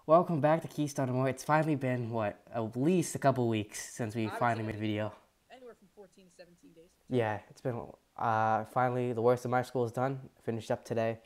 Welcome back to Keystone and More. It's finally been, what, at least a couple weeks since we I would finally made a say video. anywhere from 14 to 17 days. Yeah, it's been, finally, the worst of my school is done. Finished up today.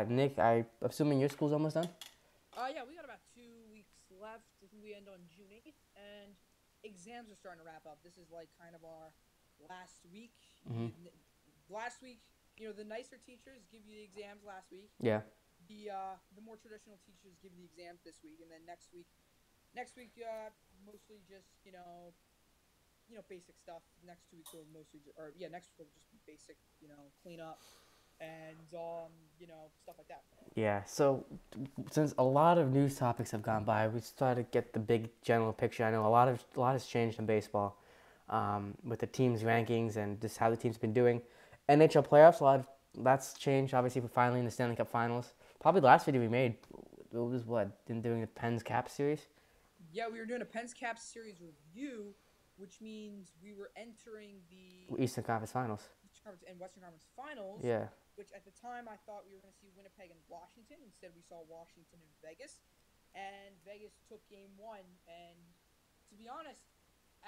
Nick, I'm assuming your school's almost done? Yeah, we got about 2 weeks left. I think we end on June 8th, and exams are starting to wrap up. This is like kind of our last week. Mm-hmm. Last week, the nicer teachers give you the exams last week. Yeah. The more traditional teachers give you the exams this week, and then next week, mostly just basic stuff. Next 2 weeks will mostly, next week will just be basic, cleanup and stuff like that. Yeah, so since a lot of news topics have gone by, we started to get the big general picture. I know a lot has changed in baseball, with the teams' rankings and just how the team's been doing. NHL playoffs, a lot of that's changed. Obviously, we're finally in the Stanley Cup Finals. Probably the last video we made it was what doing the Pens Cap series. Yeah, we were doing a Pens Cap series review, which means we were entering the Eastern Conference Finals. Eastern Conference and Western Conference Finals. Yeah. Which at the time I thought we were going to see Winnipeg and Washington. Instead, we saw Washington and Vegas. And Vegas took game one. And to be honest,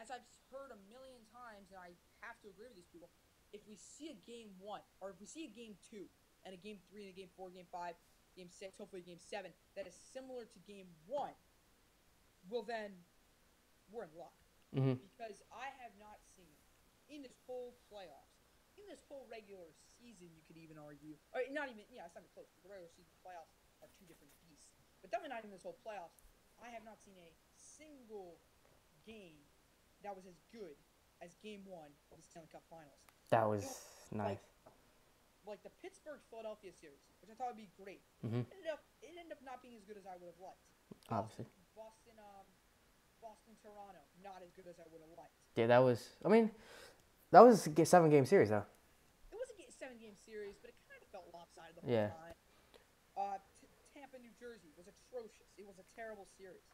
as I've heard a million times, and I have to agree with these people, if we see a game one, or if we see a game two, and a game three, and a game four, game five, game six, hopefully game seven, that is similar to game one, well then, we're in luck. Mm-hmm. Because I have not seen, in this whole playoffs, in this whole regular season, you could even argue, or not even, it's not even close, because the regular season and playoffs are two different beasts. But definitely not in this whole playoffs, I have not seen a single game that was as good as game one of the Stanley Cup Finals. That was nice. Like the Pittsburgh-Philadelphia series, which I thought would be great. Mm-hmm. It ended up not being as good as I would have liked. Obviously. Boston-Toronto, not as good as I would have liked. Yeah, that was a 7-game series, though. It was a 7-game series, but it kind of felt lopsided the whole time. Tampa, New Jersey was atrocious. It was a terrible series.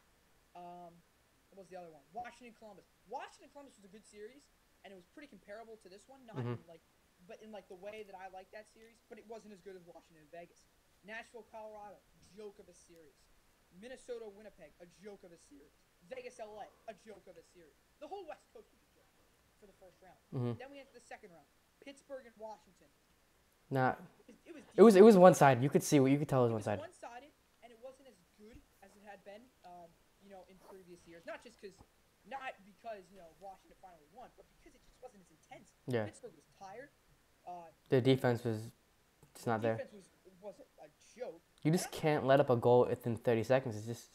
What was the other one? Washington, Columbus. Washington, Columbus was a good series, and it was pretty comparable to this one. Not in the way that I like that series, but it wasn't as good as Washington and Vegas. Nashville, Colorado, joke of a series. Minnesota, Winnipeg, a joke of a series. Vegas, LA, a joke of a series. The whole West Coast was a joke for the first round. Mm-hmm. Then we went to the second round. Pittsburgh and Washington. Nah. It was one sided. You could tell it was one sided. One-sided, and it wasn't as good as it had been, in previous years. Not because Washington finally won, but because it just wasn't as intense. Yeah. Pittsburgh was tired. Their defense was just not there. Defense was a joke. You just can't let up a goal within 30 seconds. It's just.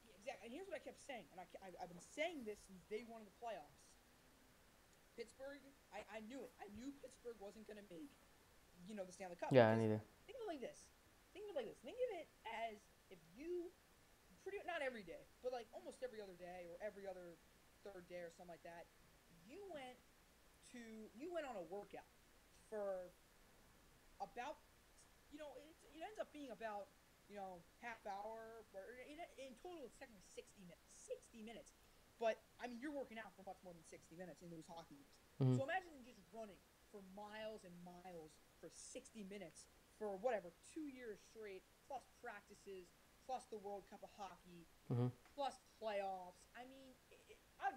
Yeah, exactly. And here's what I kept saying, and I've been saying this since day one of the playoffs. Pittsburgh, I knew it. I knew Pittsburgh wasn't going to make, the Stanley Cup. Yeah, I neither. Think of it like this. Think of it as if you, not every day, but like almost every other day or every other third day or something like that, you went on a workout for about, it ends up being about, half hour, or in total it's technically 60 minutes. 60 minutes. But, you're working out for much more than 60 minutes in those hockey games. Mm-hmm. So imagine just running for miles and miles for 60 minutes for, 2 years straight, plus practices, plus the World Cup of Hockey, mm-hmm. plus playoffs. I'd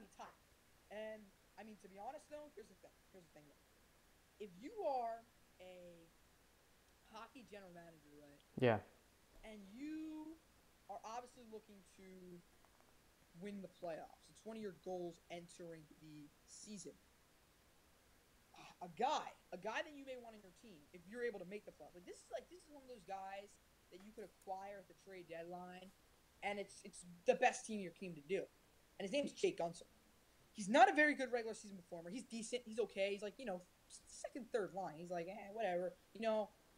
be tired. And, to be honest, though, here's the thing. Though. If you are a hockey general manager, right? Yeah. And you are obviously looking to win the playoffs. It's one of your goals entering the season. A guy that you may want on your team, if you're able to make the playoffs. This is one of those guys that you could acquire at the trade deadline, and it's the best team your team to do. And his name's Jake Guentzel. He's not a very good regular season performer. He's decent. He's okay. He's like, second, third line. He's like, whatever.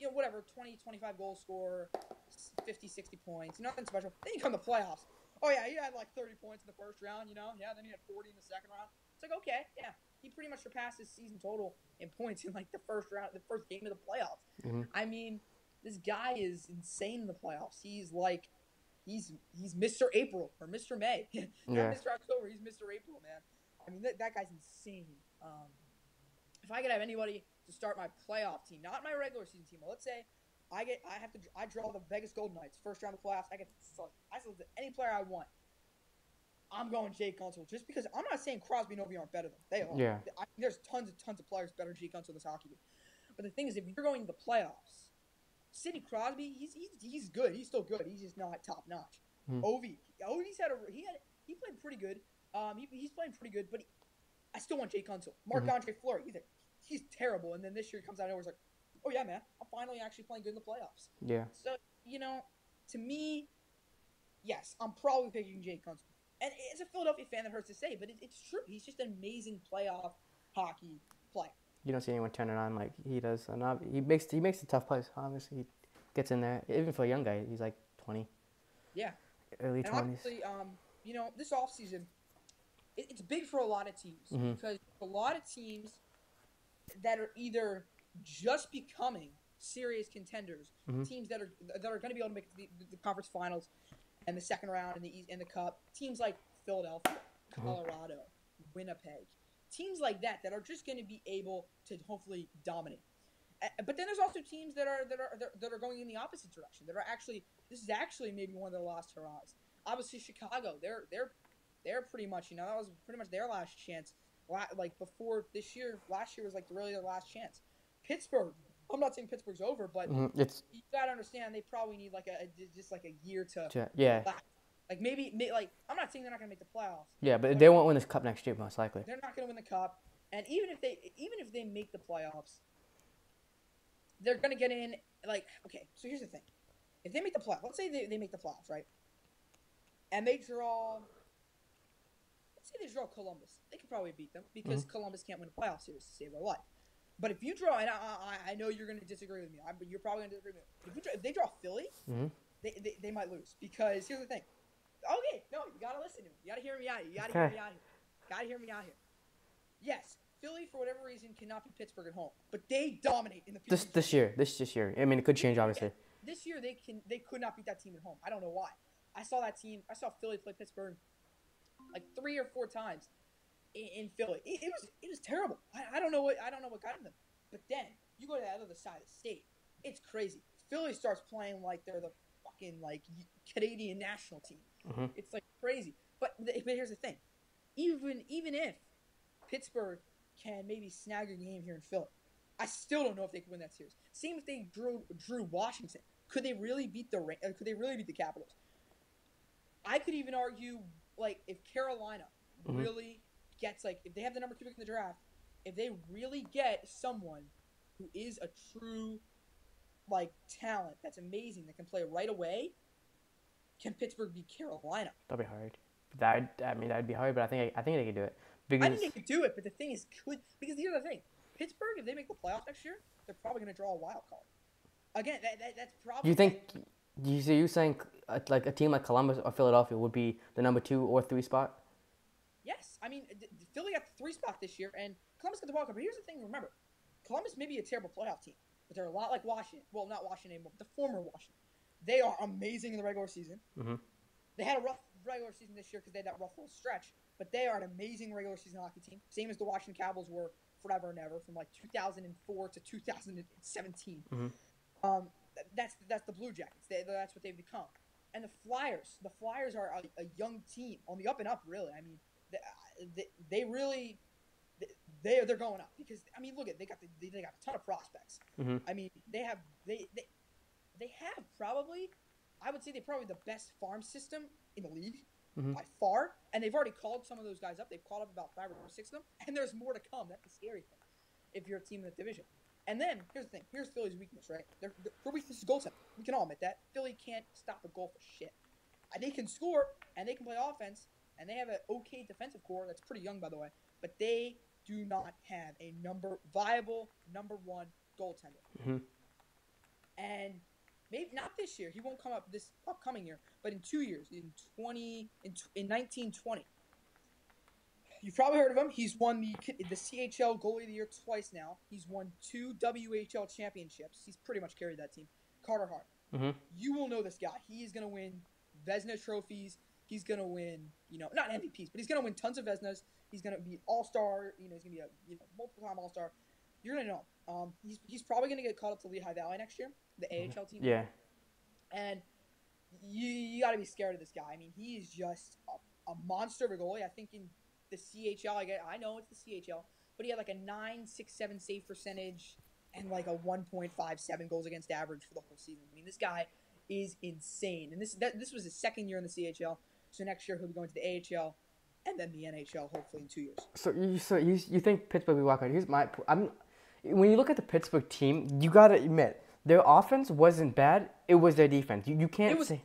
Whatever, 20, 25 goal scorer, 50, 60 points. Nothing special. Then you come to playoffs. Oh, yeah, he had like 30 points in the first round, Yeah, then he had 40 in the second round. It's like, okay, yeah. He pretty much surpassed his season total in points in like the first game of the playoffs. Mm-hmm. This guy is insane in the playoffs. He's like, he's Mr. April or Mr. May. Not Mr. October, he's Mr. April, man. That guy's insane. If I could have anybody to start my playoff team, not my regular season team, let's say I draw the Vegas Golden Knights first round of the playoffs. I select any player I want. I'm going Jake Guentzel just because I'm not saying Crosby and Ovi aren't better than they are. Yeah. There's tons of players better than Jake Guentzel in this hockey league. But the thing is, if you're going to the playoffs, Sidney Crosby, he's good. He's still good. He's just not top notch. Ovi's he played pretty good. He's playing pretty good, but I still want Jake Guentzel. Marc-Andre Fleury, he's terrible. And then this year he comes out and it's like, oh yeah, man, I'm finally actually playing good in the playoffs. Yeah. So to me, yes, I'm probably picking Jake Guentzel. And as a Philadelphia fan, that hurts to say, but it's true. He's just an amazing playoff hockey player. You don't see anyone turn it on like he does. And he makes the tough plays. Obviously, he gets in there. Even for a young guy, he's like 20. Yeah. Early 20s. Obviously, this offseason, it's big for a lot of teams because a lot of teams that are either just becoming serious contenders, teams that are going to be able to make the conference finals and the second round in the East and the Cup, teams like Philadelphia, Colorado, Winnipeg, teams like that are just going to be able to hopefully dominate. But then there's also teams that are going in the opposite direction. This is actually maybe one of their last hurrahs. Obviously, Chicago, they're pretty much that was pretty much their last chance. Like before this year, last year was like really their last chance. Pittsburgh, I'm not saying Pittsburgh's over, but you gotta understand they probably need like a year to like maybe like I'm not saying they're not gonna make the playoffs. Yeah, but they won't win this cup next year most likely. They're not gonna win the cup, and even if they make the playoffs, they're gonna get in. Like, okay, so here's the thing: if they make the playoffs, let's say they make the playoffs, right? And they draw. Let's say they draw Columbus, they could probably beat them because Columbus can't win a playoff series to save their life. But if you draw, and I know you're going to disagree with me, but you're probably going to disagree with me. If they draw Philly, they might lose. Because here's the thing. Okay, no, you got to listen to me. You got to hear me out here. Got to hear me out here. Yes, Philly, for whatever reason, cannot beat Pittsburgh at home. But they dominate in the future. This year. I mean, it could change, obviously. This year, they could not beat that team at home. I don't know why. I saw Philly play Pittsburgh like 3 or 4 times. In Philly, it was terrible. I don't know what got in them. But then you go to the other side of the state, it's crazy. Philly starts playing like they're the fucking like Canadian national team. It's like crazy. But here's the thing: even if Pittsburgh can maybe snag a game here in Philly, I still don't know if they could win that series. Same if they drew Washington. Could they really beat the Capitals? I could even argue like if Carolina really gets like if they have the number 2 pick in the draft, if they really get someone who is a true like talent that's amazing that can play right away, can Pittsburgh beat Carolina? That'd be hard. That'd be hard, but I think they could do it. I think they could do it, but the thing is, because here's the thing: Pittsburgh, if they make the playoffs next year, they're probably going to draw a wild card. Again, that's probably. You think? You saying like a team like Columbus or Philadelphia would be the number 2 or 3 spot? Yes, I mean Philly got the 3 spot this year, and Columbus got the wild card. But here's the thing: remember, Columbus may be a terrible playoff team, but they're a lot like Washington. Well, not Washington anymore, but the former Washington. They are amazing in the regular season. They had a rough regular season this year because they had that rough little stretch, but they are an amazing regular season hockey team. Same as the Washington Capitals were forever and ever, from like 2004 to 2017. That's the Blue Jackets. That's what they've become. And the Flyers are a young team on the up and up. Really, I mean, they're going up because I mean, look at they got a ton of prospects. I mean, they have probably, I would say they're probably the best farm system in the league by far. And they've already called some of those guys up. They've called up about 5 or 6 of them, and there's more to come. That's the scary thing if you're a team in the division. And then, here's the thing. Here's Philly's weakness, right? Their weakness is goaltending. We can all admit that. Philly can't stop a goal for shit. They can score, and they can play offense, and they have an okay defensive core that's pretty young, by the way. But they do not have a viable number 1 goaltender. And maybe not this year. He won't come up this upcoming year, but in 2 years, in 1920. You've probably heard of him. He's won the CHL Goalie of the Year twice now. He's won 2 WHL championships. He's pretty much carried that team. Carter Hart. You will know this guy. He is going to win Vezina trophies. He's going to win, not MVPs, but he's going to win tons of Vezinas. He's going to be all-star. He's going to be a multiple-time all-star. You're going to know him. He's probably going to get called up to Lehigh Valley next year. the AHL team. Yeah. And you got to be scared of this guy. I mean, he is just a monster of a goalie. I think in the CHL, I know it's the CHL, but he had like a 9.67 save percentage and like a 1.57 goals against average for the whole season. I mean, this guy is insane. And this was his second year in the CHL, so next year he'll be going to the AHL and then the NHL hopefully in 2 years. So you think Pittsburgh will walk out? When you look at the Pittsburgh team, you gotta admit their offense wasn't bad. It was their defense. You can't say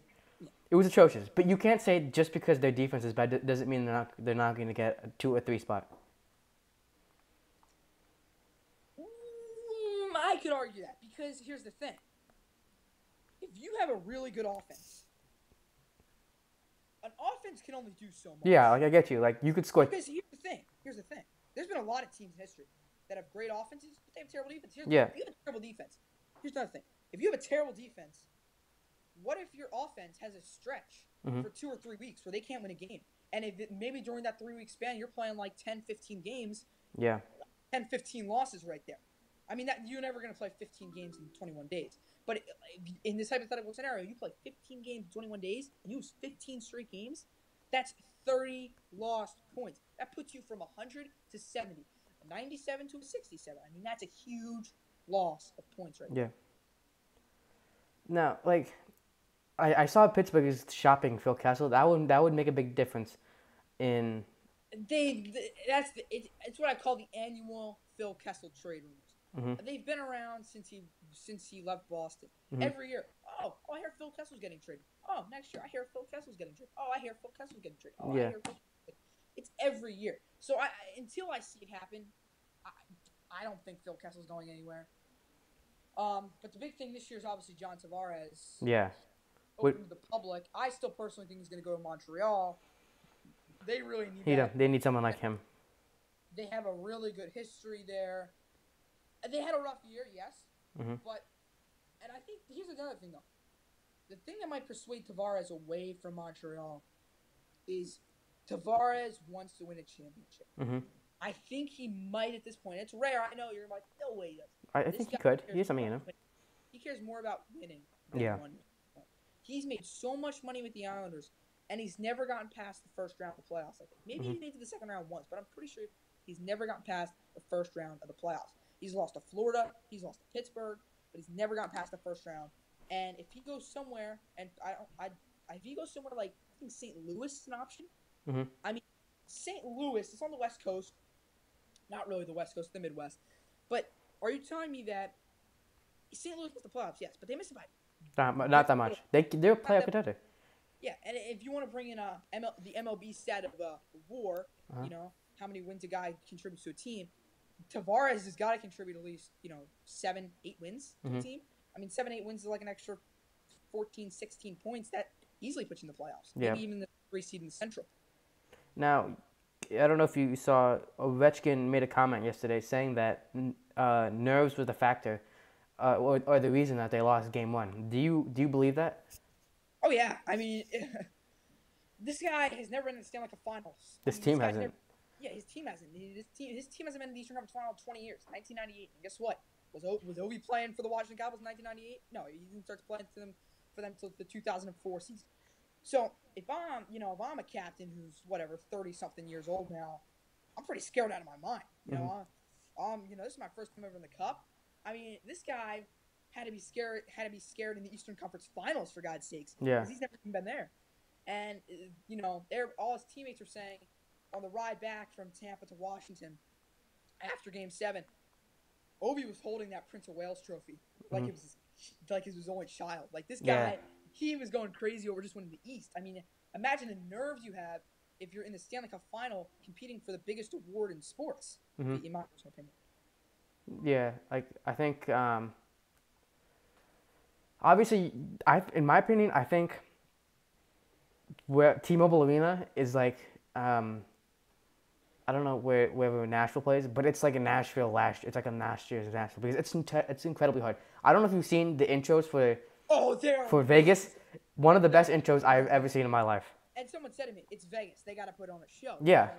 it was atrocious, but you can't say just because their defense is bad doesn't mean they're not going to get a 2 or 3 spot. I could argue that because here's the thing: if you have a really good offense, an offense can only do so much. Yeah, like I get you. Like you could score. Because here's the thing: there's been a lot of teams in history that have great offenses, but they have terrible defense. If you have a terrible defense, here's another thing: if you have a terrible defense, what if your offense has a stretch for 2 or 3 weeks where they can't win a game? And if maybe during that 3-week span, you're playing like 10, 15 games. Yeah. 10, 15 losses right there. I mean, you're never going to play 15 games in 21 days. But in this hypothetical scenario, you play 15 games in 21 days, and you lose 15 straight games, that's 30 lost points. That puts you from 100 to 70. 97 to a 67. I mean, that's a huge loss of points right there. Yeah. Now, like, I saw Pittsburgh is shopping Phil Kessel. That would make a big difference in. It's what I call the annual Phil Kessel trade rumors. They've been around since he left Boston. Every year, I hear Phil Kessel's getting traded. Oh, next year I hear Phil Kessel's getting traded. Oh, I hear Phil Kessel's getting traded. Oh, yeah. I hear Phil Kessel's getting traded. It's every year. So until I see it happen, I don't think Phil Kessel's going anywhere. But the big thing this year is obviously John Tavares. Yeah. Open to the public. I still personally think he's going to go to Montreal. They really need that. They need someone like him. They have a really good history there. They had a rough year, yes. And I think here's another thing, though. The thing that might persuade Tavares away from Montreal is Tavares wants to win a championship. I think he might at this point. It's rare. I know you're like, no way he does. I think he could. He has something in him. He cares more about winning than winning. He's made so much money with the Islanders, and he's never gotten past the first round of the playoffs. I think maybe he made it to the second round once, but I'm pretty sure he's never gotten past the first round of the playoffs. He's lost to Florida, he's lost to Pittsburgh, but he's never gotten past the first round. And if he goes somewhere, and if he goes somewhere like I think St. Louis is an option. I mean, St. Louis, it's on the West Coast, not really the West Coast, the Midwest. But are you telling me that St. Louis missed the playoffs? Yes, but they missed it by. Not that much. They're a playoff contender. Yeah, and if you want to bring in the MLB stat of WAR, how many wins a guy contributes to a team, Tavares has got to contribute at least 7, 8 wins to the team. I mean, 7, 8 wins is like an extra 14, 16 points that easily puts you in the playoffs. Yeah. Maybe even the 3 seed in the Central. Now, I don't know if you saw Ovechkin made a comment yesterday saying that nerves was the factor. Or the reason that they lost Game 1. Do you believe that? Oh yeah, I mean, this guy has never been in the Stanley Cup Finals. His team hasn't. His team hasn't. His team hasn't been in the Eastern Conference Final in 20 years. 1998. And guess what? Was Ovi playing for the Washington Capitals in 1998? No, he didn't start playing for them until the 2004 season. So if I'm a captain who's 30-something years old now, I'm pretty scared out of my mind. This is my first time ever in the Cup. I mean, this guy had to be scared in the Eastern Conference Finals, for God's sakes. Yeah. Because he's never even been there. And, all his teammates were saying on the ride back from Tampa to Washington after Game 7, Ovi was holding that Prince of Wales trophy like it was his only child. Like, this guy, he was going crazy over just winning the East. I mean, imagine the nerves you have if you're in the Stanley Cup Final competing for the biggest award in sports, in my personal opinion. Yeah, I think obviously in my opinion, I think where T-Mobile Arena is like I don't know where Nashville plays, but it's like a Nashville it's like a last year's Nashville because it's incredibly hard. I don't know if you've seen the intros for Vegas. One of the best intros I've ever seen in my life. And someone said to me, "It's Vegas. They got to put on a show." Yeah.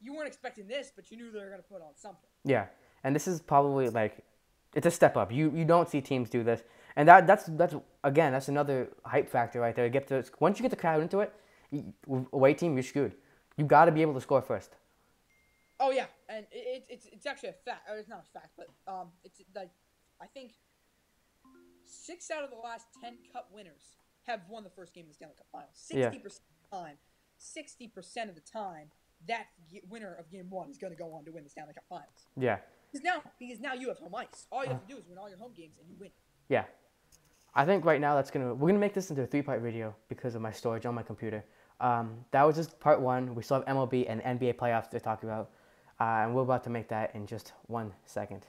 You weren't expecting this, but you knew they were going to put on something. Yeah, and this is probably like it's a step up. You don't see teams do this, and that's again that's another hype factor right there. Once you get the crowd into it, away team you're screwed. You got to be able to score first. Oh yeah, and it's actually a fact. Or it's not a fact, but it's like I think 6 out of the last 10 Cup winners have won the first game of the Stanley Cup Finals. 60% of the time, 60% of the time, that winner of Game 1 is going to go on to win the Stanley Cup Finals. Yeah. Because now you have home ice. All you have to do is win all your home games and you win. Yeah. I think right now we're gonna make this into a 3-part video because of my storage on my computer. That was just part 1. We still have MLB and NBA playoffs to talk about, and we're about to make that in just 1 second.